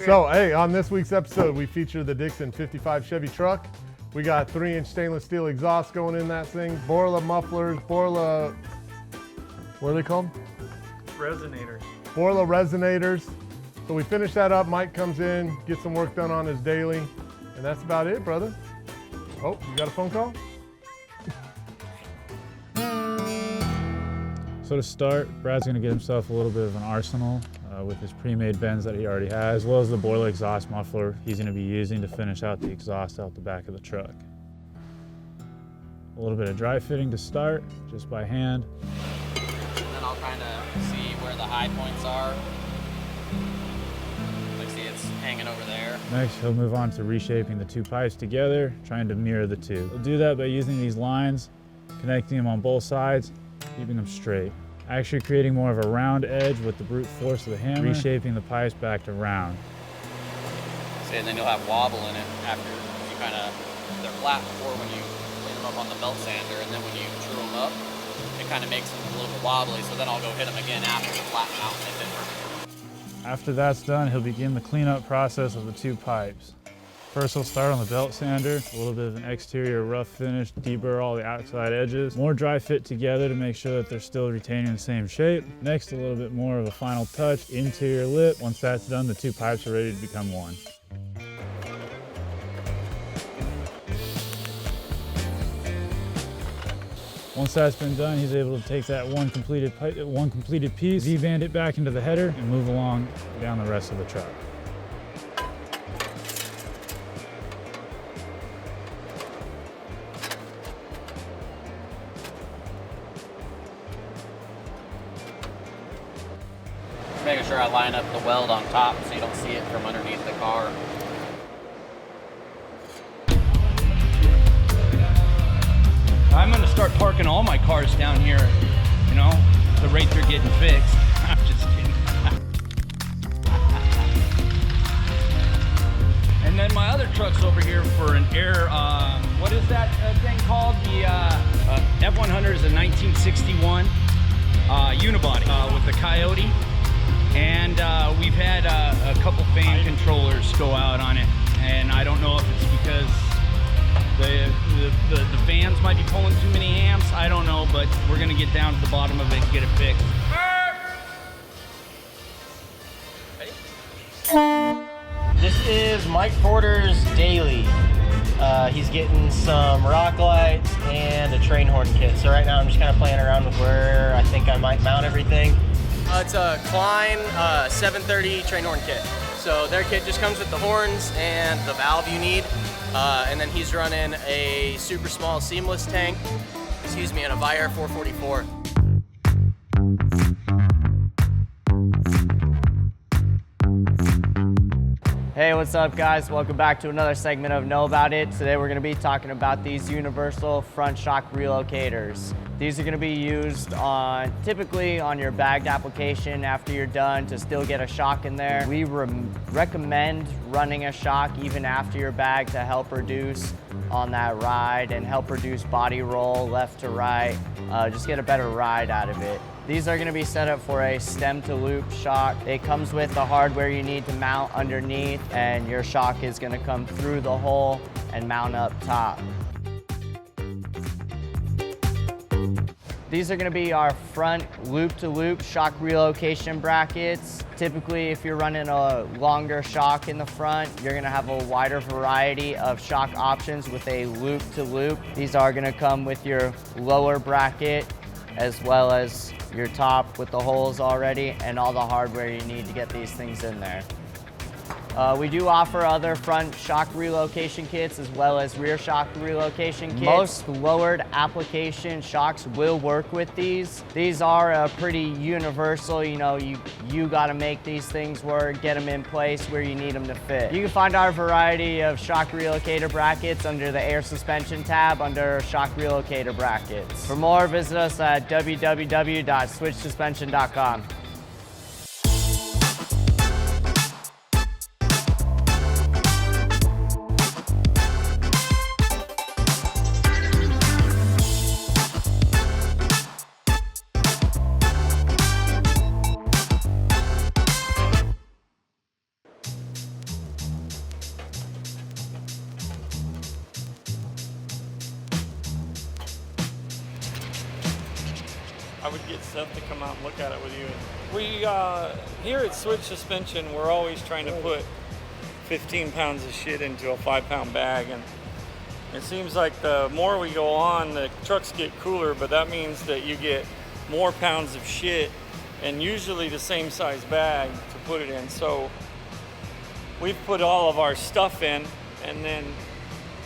So, hey, on this week's episode, we feature the Dixxon 55 Chevy Truck. We got 3-inch stainless steel exhaust going in that thing, Borla mufflers, Borla, what are they called? Resonators. Borla resonators. So we finish that up, Mike comes in, gets some work done on his daily, and that's about it, brother. Oh, you got a phone call? So to start, Brad's gonna get himself a little bit of an arsenal with his pre-made bends that he already has, as well as the Borla exhaust muffler he's gonna be using to finish out the exhaust out the back of the truck. A little bit of dry fitting to start, just by hand. And then I'll kind of see where the high points are. Like see it's hanging over there. Next, he'll move on to reshaping the two pipes together, trying to mirror the two. He'll do that by using these lines, connecting them on both sides, keeping them straight. Actually creating more of a round edge with the brute force of the hammer, reshaping the pipes back to round. See, and then you'll have wobble in it after you kind of, they're flat before when you clean them up on the belt sander, and then when you true them up, it kind of makes them a little bit wobbly, so then I'll go hit them again after to flatten out and they fit perfect. After that's done, he'll begin the cleanup process of the two pipes. First, he'll start on the belt sander, a little bit of an exterior rough finish, deburr all the outside edges. More dry fit together to make sure that they're still retaining the same shape. Next, a little bit more of a final touch, interior lip. Once that's done, the two pipes are ready to become one. Once that's been done, he's able to take that one completed piece, V-band it back into the header, and move along down the rest of the truck. Making sure I line up the weld on top so you don't see it from underneath the car. I'm gonna start parking all my cars down here, you know, the rate they're getting fixed. I'm just kidding. And then my other truck's over here for an air, what is that thing called? The F100 is a 1961 unibody with the Coyote. And we've had a couple fan controllers go out on it, and I don't know if it's because the fans might be pulling too many amps. I don't know, but we're gonna get down to the bottom of it and get it fixed. This is Mike Porter's daily. He's getting some rock lights and a train horn kit. So right now I'm just kind of playing around with where I think I might mount everything. It's a Klein 730 train horn kit. So their kit just comes with the horns and the valve you need. And then he's running a super small seamless tank, and a Viair 444. Hey, what's up guys? Welcome back to another segment of Know About It. Today we're gonna be talking about these universal front shock relocators. These are gonna be used typically on your bagged application after you're done to still get a shock in there. We recommend running a shock even after your bag to help reduce on that ride and help reduce body roll left to right. Just get a better ride out of it. These are gonna be set up for a stem to loop shock. It comes with the hardware you need to mount underneath, and your shock is gonna come through the hole and mount up top. These are gonna be our front loop-to-loop shock relocation brackets. Typically, if you're running a longer shock in the front, you're gonna have a wider variety of shock options with a loop-to-loop. These are gonna come with your lower bracket as well as your top with the holes already and all the hardware you need to get these things in there. We do offer other front shock relocation kits as well as rear shock relocation kits. Most lowered application shocks will work with these. These are pretty universal. You know, you got to make these things work, get them in place where you need them to fit. You can find our variety of shock relocator brackets under the air suspension tab under shock relocator brackets. For more, visit us at www.switchsuspension.com. I would get Seth to come out and look at it with you. We here at Switch Suspension, we're always trying to put 15 pounds of shit into a 5-pound bag, and it seems like the more we go on, the trucks get cooler, but that means that you get more pounds of shit and usually the same size bag to put it in. So we've put all of our stuff in, and then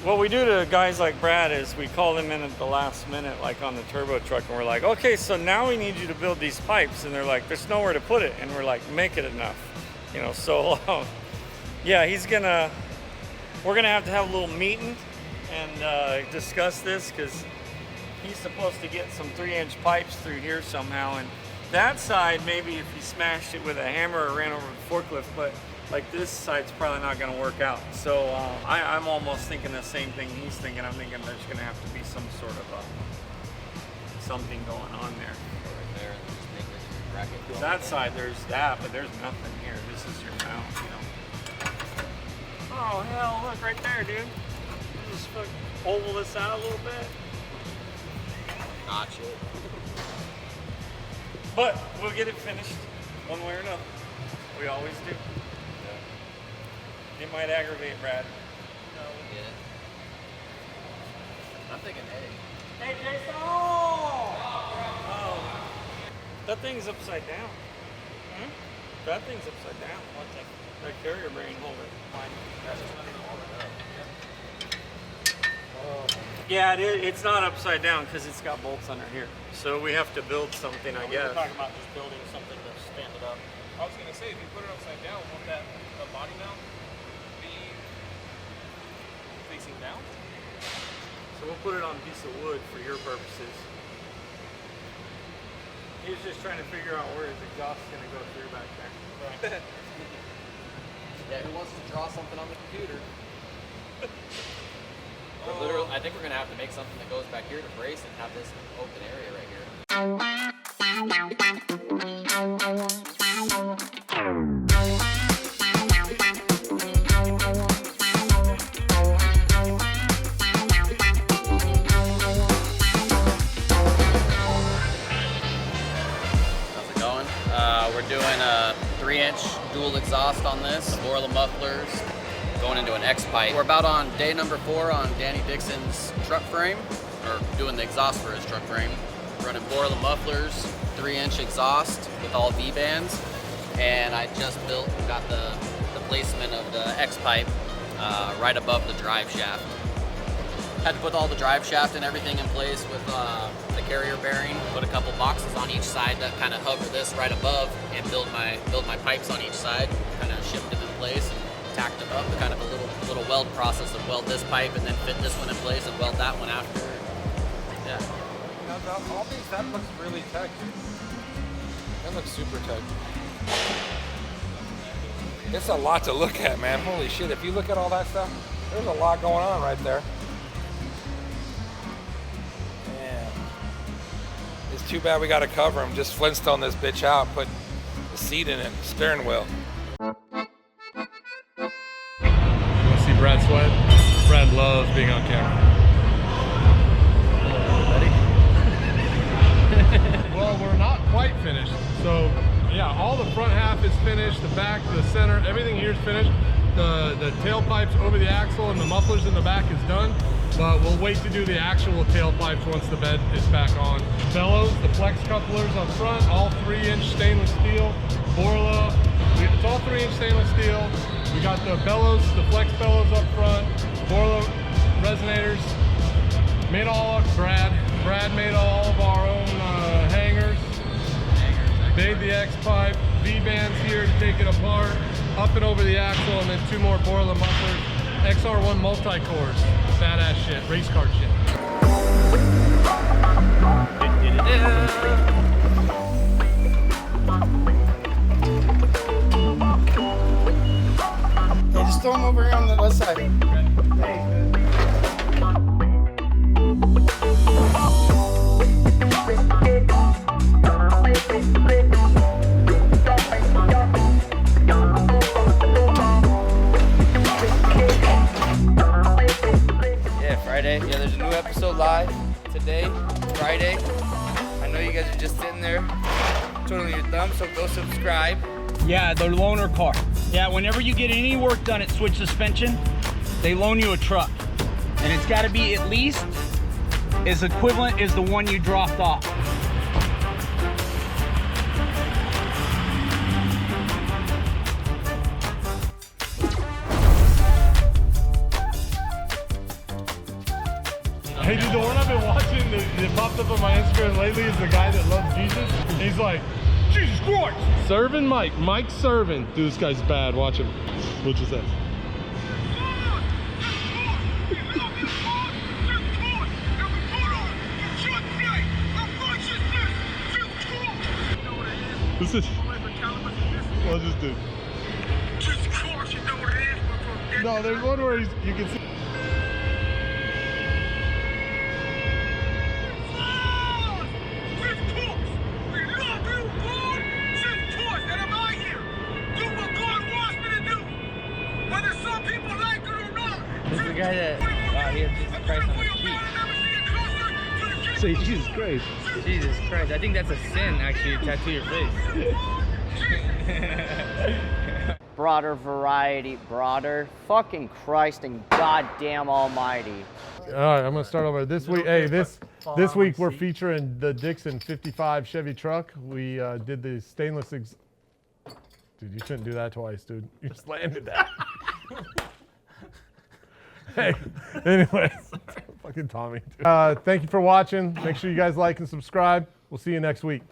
what we do to guys like Brad is we call them in at the last minute, like on the turbo truck, and we're like, okay, so now we need you to build these pipes. And they're like, there's nowhere to put it. And we're like, make it enough. You know, so yeah, we're gonna have to have a little meeting and discuss this, because he's supposed to get some 3-inch pipes through here somehow. And that side, maybe if he smashed it with a hammer or ran over the forklift, but like this side's probably not going to work out. So I'm almost thinking the same thing he's thinking. I'm thinking there's going to have to be some sort of something going on there. Right there, and just make it your bracket. That side, there's that, but there's nothing here. This is your mount, you know. Oh hell, look right there, dude. Just oval this out a little bit. Notch it. But we'll get it finished one way or another. We always do. It might aggravate Brad. No, we'll get it. I'm thinking A. Hey, Jason! Oh. That thing's upside down. Hmm? That thing's upside down. One thing. That carrier brain holder. That's just not even all that up. Yeah, it's not upside down because it's got bolts under here. So we have to build something, I guess. We were talking about just building something to stand it up. I was gonna say, if you put it upside down, won't the body mount be facing down? So we'll put it on a piece of wood for your purposes. He was just trying to figure out where his exhaust is going to go through back there. Right. Yeah, who wants to draw something on the computer? Literally, I think we're gonna have to make something that goes back here to brace and have this open area right here. How's it going? We're doing a 3-inch dual exhaust on this, Borla mufflers, going into an X pipe. We're about on day number 4 on Danny Dixxon's truck frame, or doing the exhaust for his truck frame. Running Borla mufflers, 3-inch exhaust with all V-bands, and I just got the placement of the X pipe right above the drive shaft. Had to put all the drive shaft and everything in place with the carrier bearing. Put a couple boxes on each side that kind of hover this right above, and build my pipes on each side. Kind of shipped them in place and tacked them up. Kind of a little weld process of weld this pipe and then fit this one in place and weld that one after. Yeah. All these, that looks really tight. That looks super tight. It's a lot to look at, man. Holy shit, if you look at all that stuff, there's a lot going on right there. Man. It's too bad we got to cover them. Just Flintstone this bitch out, put the seat in it, steering wheel. You want to see Brad sweat? Brad loves being on camera. Well, we're not quite finished. So, yeah, all the front half is finished, the back, the center, everything here is finished. The tailpipes over the axle and the mufflers in the back is done, but we'll wait to do the actual tailpipes once the bed is back on. Bellows, the flex couplers up front, all 3-inch stainless steel. Borla, it's all 3-inch stainless steel. We got the bellows, the flex bellows up front, Borla resonators. Made all of Brad. Brad made all of our own hangers. Made the X pipe, V-bands here to take it apart, up and over the axle, and then 2 more Borla mufflers. XR1 multi-cores, badass shit, race car shit. Hey, just throw them over here on the left side. Yeah, Friday. Yeah, there's a new episode live today, Friday. I know you guys are just sitting there twiddling your thumbs, so go subscribe. Yeah, the loaner car. Yeah, whenever you get any work done at Switch Suspension, they loan you a truck. And it's got to be at least as equivalent as the one you dropped off. Hey dude, the one I've been watching that popped up on my Instagram lately is the guy that loves Jesus. He's like, Jesus Christ! Serving Mike. Mike's serving. Dude, this guy's bad. Watch him. What you say? This is. What's this dude? No, there's one where you can see. This is the guy that he had Jesus Christ on his feet. Say Jesus Christ. Jesus Christ, I think that's a sin actually to tattoo your face. Broader variety, broader. Fucking Christ and goddamn almighty. All right, I'm gonna start over this week. Hey, this week we're featuring the Dixxon 55 Chevy truck. We did the stainless. Dude, you shouldn't do that twice, dude. You just landed that. Hey, anyways, fucking Tommy. Thank you for watching. Make sure you guys like and subscribe. We'll see you next week.